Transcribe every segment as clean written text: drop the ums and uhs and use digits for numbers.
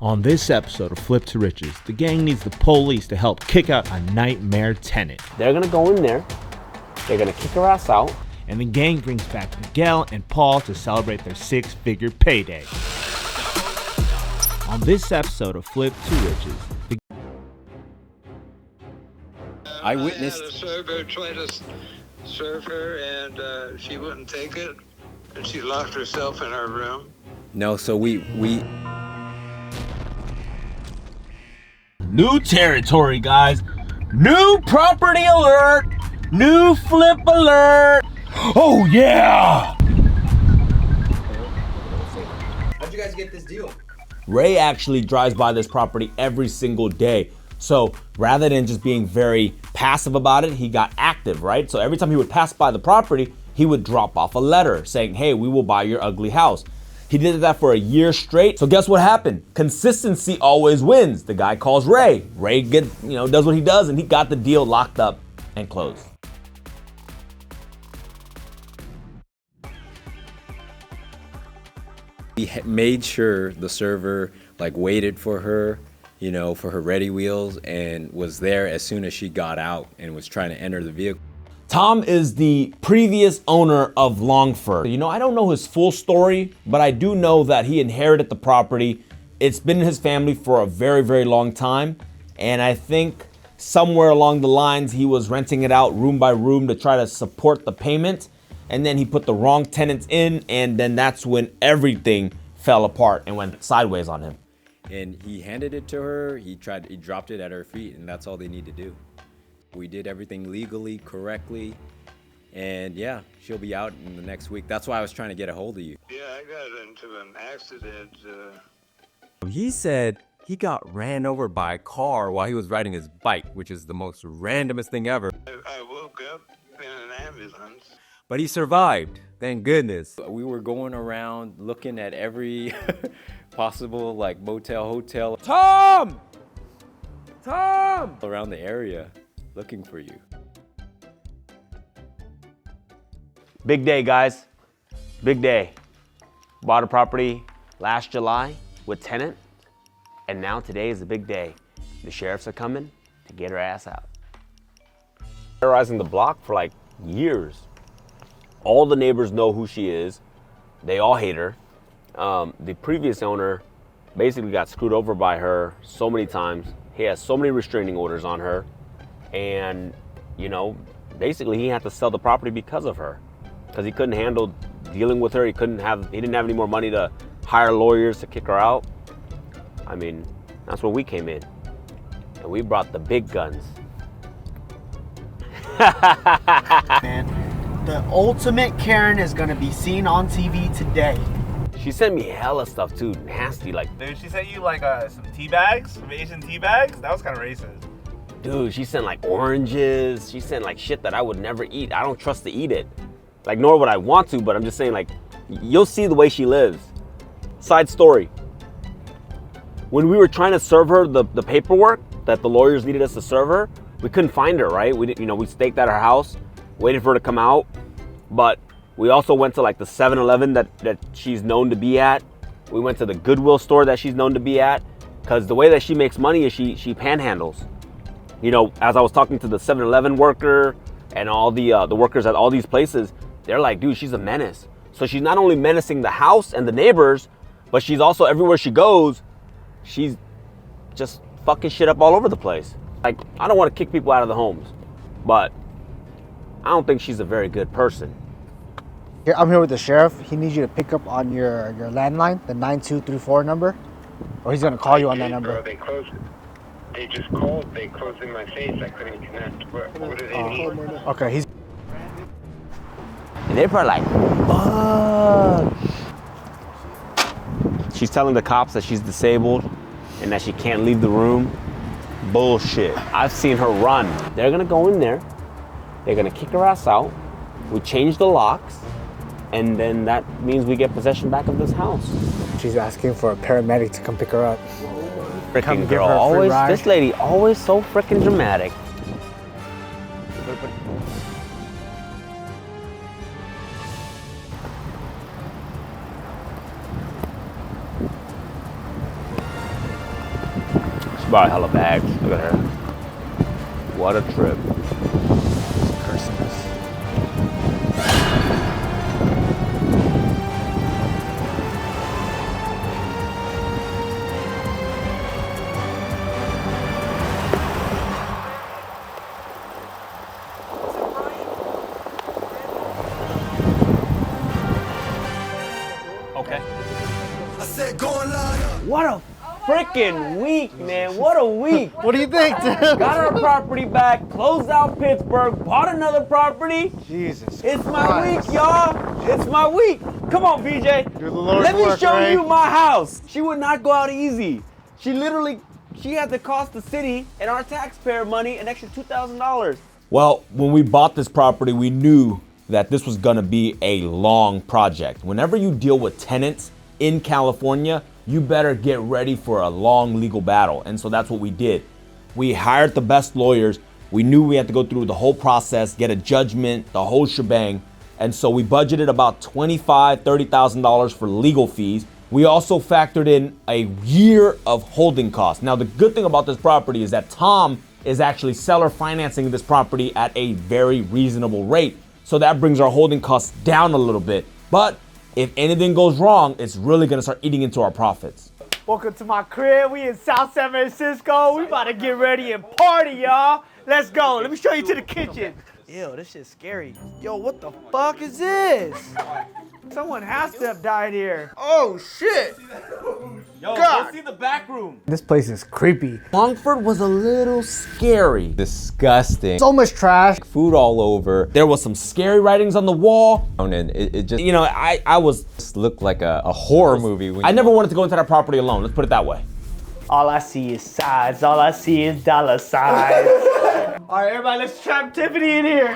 On this episode of Flip to Riches, the gang needs the police to help kick out a nightmare tenant. They're gonna go in there, they're gonna kick her ass out. And the gang brings back Miguel and Paul to celebrate their six-figure payday. On this episode of Flip to Riches, I witnessed the server tried to serve her and she wouldn't take it, and she locked herself in her room. No, so we new territory, guys. New property alert. New flip alert. Oh, yeah. How'd you guys get this deal? Ray actually drives by this property every single day. So rather than just being very passive about it, he got active, right? So every time he would pass by the property, he would drop off a letter saying, hey, we will buy your ugly house. He did that for a year straight. So guess what happened? Consistency always wins. The guy calls Ray. Ray does what he does, and he got the deal locked up and closed. He made sure the server waited for her, for her ready wheels, and was there as soon as she got out and was trying to enter the vehicle. Tom is the previous owner of Longford. I don't know his full story, but I do know that he inherited the property. It's been in his family for a very, very long time. And I think somewhere along the lines, he was renting it out room by room to try to support the payment. And then he put the wrong tenants in, and then that's when everything fell apart and went sideways on him. And he handed it to her, he dropped it at her feet, and that's all they need to do. We did everything legally, correctly, and yeah, she'll be out in the next week. That's why I was trying to get a hold of you. Yeah, I got into an accident. He said he got ran over by a car while he was riding his bike, which is the most randomest thing ever. I woke up in an ambulance. But he survived, thank goodness. We were going around looking at every possible motel, hotel Tom! around the area, looking for you. Big day, guys. Big day. Bought a property last July with Tenant, and now today is the big day. The sheriffs are coming to get her ass out. Terrorizing the block for years. All the neighbors know who she is. They all hate her. The previous owner basically got screwed over by her so many times. He has so many restraining orders on her. And, basically he had to sell the property because of her. Because he couldn't handle dealing with her. He didn't have any more money to hire lawyers to kick her out. I mean, that's where we came in. And we brought the big guns. Man. The ultimate Karen is gonna be seen on TV today. She sent me hella stuff too, nasty. Dude, she sent you some tea bags, some Asian tea bags? That was kind of racist. Dude, she sent oranges. She sent shit that I would never eat. I don't trust to eat it. Nor would I want to, but I'm just saying you'll see the way she lives. Side story. When we were trying to serve her the paperwork that the lawyers needed us to serve her, we couldn't find her, right? We staked at her house, waited for her to come out, but we also went to the 7-Eleven that she's known to be at. We went to the Goodwill store that she's known to be at, because the way that she makes money is she panhandles. As I was talking to the 7-Eleven worker and all the workers at all these places, they're like, dude, she's a menace. So she's not only menacing the house and the neighbors, but she's also everywhere she goes, she's just fucking shit up all over the place. I don't want to kick people out of the homes, but I don't think she's a very good person. I'm here with the sheriff. He needs you to pick up on your landline, the 9234 number, or he's gonna call you on that number. Bro, they closed it. They just called. They closed in my face. I couldn't connect. What do they need? Okay, he's. And they're probably fuck. She's telling the cops that she's disabled and that she can't leave the room. Bullshit. I've seen her run. They're gonna go in there. They're gonna kick her ass out. We change the locks, and then that means we get possession back of this house. She's asking for a paramedic to come pick her up. Freaking girl, this lady always so freaking dramatic. Brought hella bags. Look at her. What a trip. Cursing us. Okay. What a freaking week, man. What a week. What do you think, dude? Got our property back, closed out Pittsburgh, bought another property. Jesus. It's my Christ. week, y'all. It's my week. Come on, BJ. Do the Lord's Let me work, show right? you my house. She would not go out easy. She had to cost the city and our taxpayer money an extra $2,000. Well, when we bought this property, we knew that this was gonna be a long project. Whenever you deal with tenants in California, you better get ready for a long legal battle. And so that's what we did. We hired the best lawyers. We knew we had to go through the whole process, get a judgment, the whole shebang. And so we budgeted about $25,000, $30,000 for legal fees. We also factored in a year of holding costs. Now, the good thing about this property is that Tom is actually seller financing this property at a very reasonable rate. So that brings our holding costs down a little bit. But if anything goes wrong, it's really gonna start eating into our profits. Welcome to my crib. We in South San Francisco. We about to get ready and party, y'all. Let's go. Let me show you to the kitchen. Ew, this shit's scary. Yo, what the fuck is this? Someone has to have died here. Oh, shit. Yo, God. go see the back room. This place is creepy. Longford was a little scary. Disgusting. So much trash. Food all over. There was some scary writings on the wall. And it just You know, I was, looked like a horror movie. I never wanted to go into that property alone. Let's put it that way. All I see is sides. All I see is dollar signs. All right, everybody, let's trap Tiffany in here.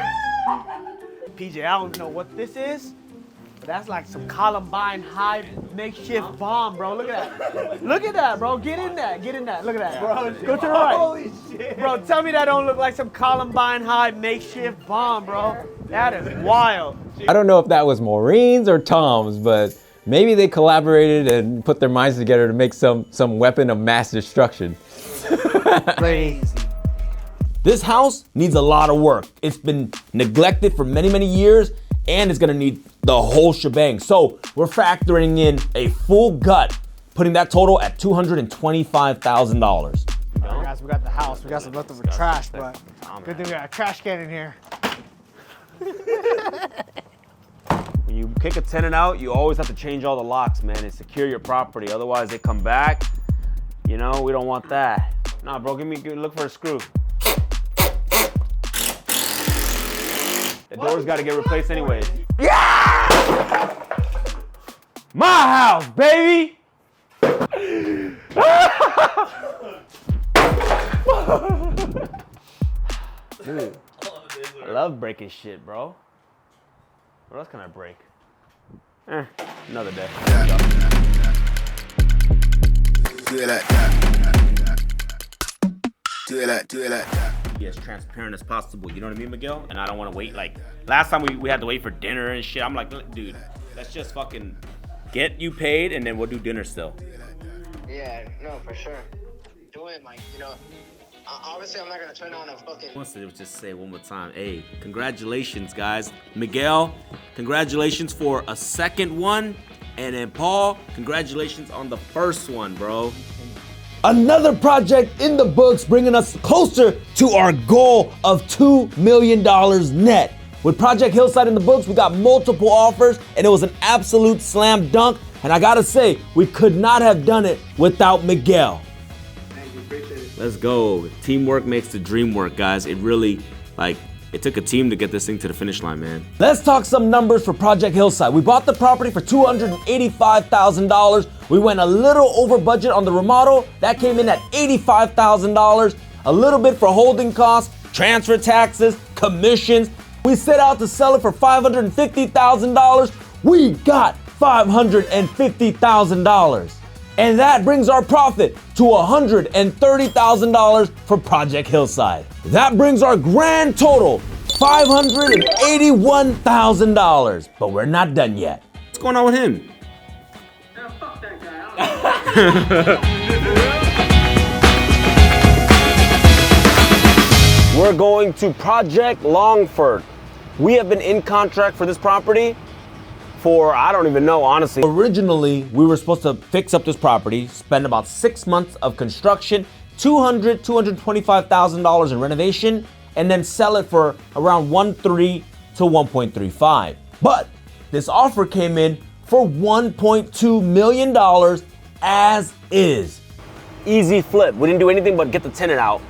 PJ, I don't know what this is, but that's like some Columbine High makeshift bomb, bro. Look at that. Look at that, bro. Get in that. Get in that. Look at that. Bro, go to the right. Holy shit. Bro, tell me that don't look like some Columbine High makeshift bomb, bro. That is wild. I don't know if that was Maureen's or Tom's, but maybe they collaborated and put their minds together to make some weapon of mass destruction. Crazy. This house needs a lot of work. It's been neglected for many, many years, and it's gonna need the whole shebang. So we're factoring in a full gut, putting that total at $225,000. Guys, we got the house. We got some leftover trash, but good thing we got a trash can in here. When you kick a tenant out, you always have to change all the locks, man, and secure your property. Otherwise, they come back. You know, we don't want that. Nah, bro, look for a screw. The door's got to get replaced anyways. Yeah! My house, baby! Dude, I love breaking shit, bro. What else can I break? Another day. Do it like that. Be as transparent as possible, you know what I mean, Miguel? And I don't want to wait. Like last time we had to wait for dinner and shit. I'm like, dude, let's just fucking get you paid and then we'll do dinner still. Yeah, no, for sure. Do it, like, you know, obviously I'm not gonna turn on a fucking. I want to just say one more time, hey, congratulations, guys. Miguel, congratulations for a second one. And then Paul, congratulations on the first one, bro. Another project in the books, bringing us closer to our goal of $2 million net. With Project Hillside in the books, we got multiple offers, and it was an absolute slam dunk. And I gotta say, we could not have done it without Miguel. Thank you, appreciate it. Let's go. Teamwork makes the dream work, guys. It really, it took a team to get this thing to the finish line, man. Let's talk some numbers for Project Hillside. We bought the property for $285,000. We went a little over budget on the remodel. That came in at $85,000. A little bit for holding costs, transfer taxes, commissions. We set out to sell it for $550,000. We got $550,000. And that brings our profit to $130,000 for Project Hillside. That brings our grand total, $581,000. But we're not done yet. What's going on with him? Yeah, fuck that guy. We're going to Project Longford. We have been in contract for this property for, I don't even know, honestly. Originally, we were supposed to fix up this property, spend about 6 months of construction, $225,000 in renovation, and then sell it for around 1.3 to 1.35. But this offer came in for $1.2 million as is. Easy flip. We didn't do anything but get the tenant out.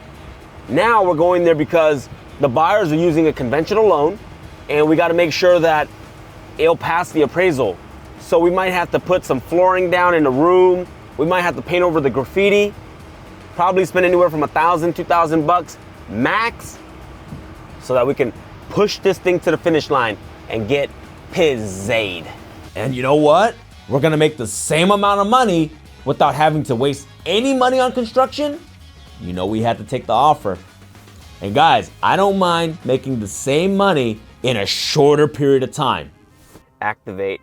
Now we're going there because the buyers are using a conventional loan, and we got to make sure that it'll pass the appraisal. So we might have to put some flooring down in the room. We might have to paint over the graffiti. Probably spend anywhere from $1,000, $2,000 max, so that we can push this thing to the finish line and get pizzade. And you know what? We're gonna make the same amount of money without having to waste any money on construction. You know we had to take the offer. And guys, I don't mind making the same money in a shorter period of time. Activate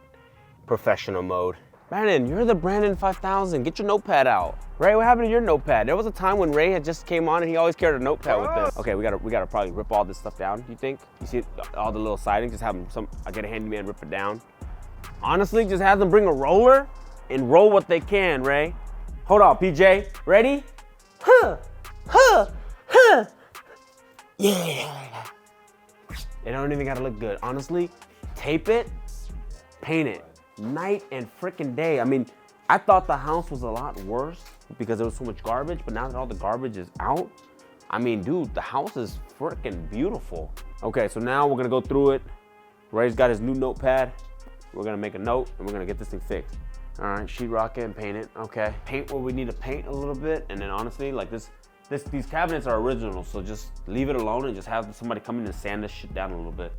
professional mode. Brandon, you're the Brandon 5000. Get your notepad out. Ray, what happened to your notepad? There was a time when Ray had just came on and he always carried a notepad with him. Okay, we gotta probably rip all this stuff down, you think? You see all the little siding, just have them, I get a handyman, rip it down. Honestly, just have them bring a roller and roll what they can, Ray. Hold on, PJ, ready? Yeah. It don't even gotta look good. Honestly, tape it, paint it, night and freaking day. I mean, I thought the house was a lot worse because there was so much garbage, but now that all the garbage is out, I mean, dude, the house is freaking beautiful. Okay, so now we're gonna go through it. Ray's got his new notepad. We're gonna make a note and we're gonna get this thing fixed. All right, sheetrock it and paint it, okay. Paint where we need to paint a little bit, and then honestly, like these cabinets are original, so just leave it alone and just have somebody come in and sand this shit down a little bit.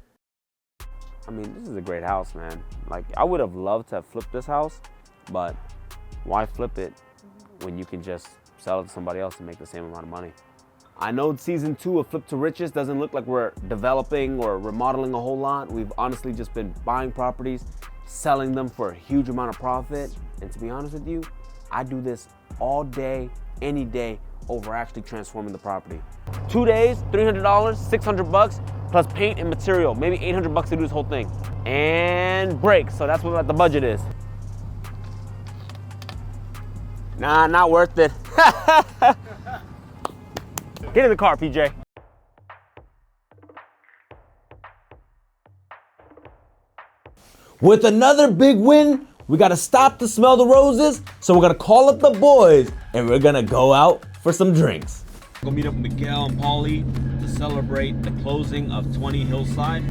I mean, this is a great house, man. Like, I would have loved to have flipped this house, but why flip it when you can just sell it to somebody else and make the same amount of money? I know season 2 of Flip to Riches doesn't look like we're developing or remodeling a whole lot. We've honestly just been buying properties, selling them for a huge amount of profit. And to be honest with you, I do this all day, any day, over actually transforming the property. 2 days, $300, $600 plus paint and material, maybe $800 to do this whole thing. And brakes, so that's what the budget is. Nah, not worth it. Get in the car, PJ. With another big win, we gotta stop to smell the roses, so we're gonna call up the boys and we're gonna go out for some drinks. Go meet up with Miguel and Paulie to celebrate the closing of 20 Hillside.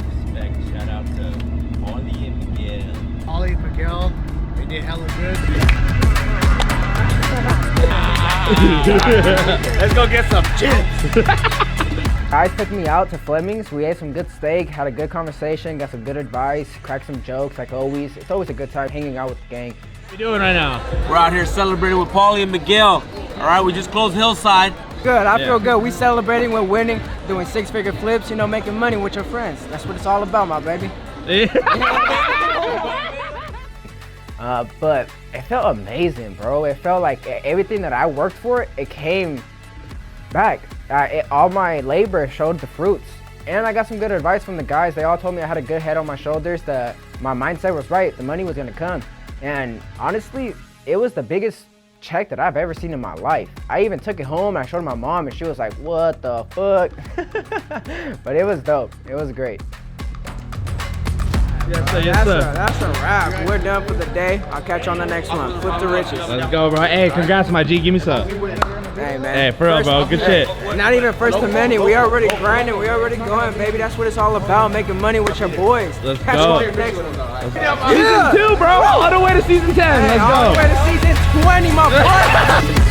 Shout out to Paulie and Miguel. Paulie and Miguel, they did hella good. Let's go get some chips. Guys took me out to Fleming's. We ate some good steak, had a good conversation, got some good advice, cracked some jokes like always. It's always a good time hanging out with the gang. What you doing right now? We're out here celebrating with Paulie and Miguel. All right, we just closed Hillside. Good, I feel good. We celebrating, we're winning, doing 6-figure flips, you know, making money with your friends. That's what it's all about, my baby. But it felt amazing, bro. It felt like everything that I worked for, it came back. All my labor showed the fruits. And I got some good advice from the guys. They all told me I had a good head on my shoulders, that my mindset was right, the money was gonna come. And honestly, it was the biggest check that I've ever seen in my life. I even took it home and I showed my mom and she was like, what the fuck? But it was dope, it was great. That's a wrap. We're done for the day. I'll catch you on the next one. Flip to Riches. Let's go, bro. Hey, congrats, my G. Give me some. Hey, man. Hey, for real, bro. Good shit. Not even first to many. We already grinding. We already going, baby. That's what it's all about. Making money with your boys. Let's catch go. you on the next one. Season 2, bro. All the way to season 10. Hey, Let's go. All the way to season 20, my boy.